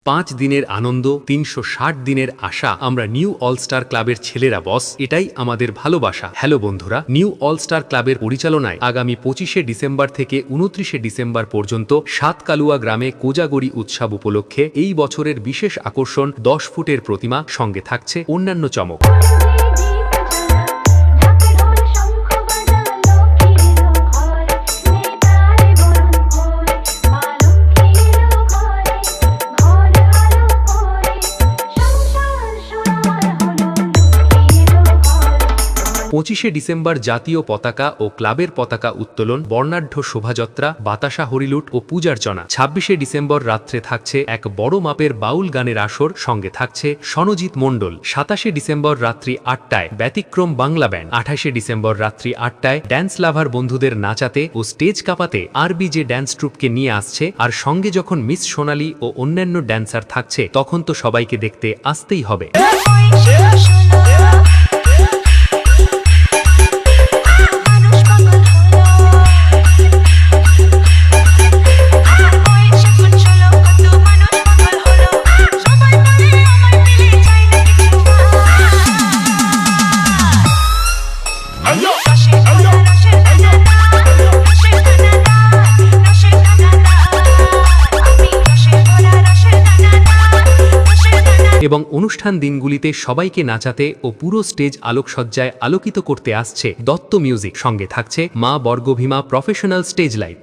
5 দিনের আনন্দ, 360 দিনের আশা। আমরা নিউ অল স্টার ক্লাবের ছেলেরা বস, এটাই আমাদের ভালোবাসা। হ্যালো বন্ধুরা, নিউ অল স্টার ক্লাবের পরিচালনায় আগামী 25শে ডিসেম্বর থেকে 29শে ডিসেম্বর পর্যন্ত সাতকালুয়া গ্রামে কোজাগরি উৎসব উপলক্ষে এই বছরের বিশেষ আকর্ষণ 10 ফুটের প্রতিমা, সঙ্গে থাকছে অন্যান্য চমক। পঁচিশে ডিসেম্বর জাতীয় পতাকা ও ক্লাবের পতাকা উত্তোলন, বর্ণাঢ্য শোভাযাত্রা, বাতাসা হরিলুট ও পূজার্চনা। 26শে ডিসেম্বর রাত্রে থাকছে এক বড় মাপের বাউল গানের আসর, সঙ্গে থাকছে সনজিৎ মণ্ডল। 27শে ডিসেম্বর রাত্রি 8টায় ব্যতিক্রম বাংলা ব্যান্ড। 28শে ডিসেম্বর রাত্রি 8টায় ড্যান্স লাভার বন্ধুদের নাচাতে ও স্টেজ কাঁপাতে আরবিজে ড্যান্স ট্রুপকে নিয়ে আসছে। আর সঙ্গে যখন মিস সোনালী ও অন্যান্য ড্যান্সার থাকছে, তখন তো সবাইকে দেখতে আসতেই হবে। এবং অনুষ্ঠান দিনগুলিতে সবাইকে নাচাতে ও পুরো স্টেজ আলোকসজ্জায় আলোকিত করতে আসছে দত্ত মিউজিক। সঙ্গে থাকছে মা বর্গভীমা প্রফেশনাল স্টেজ লাইট।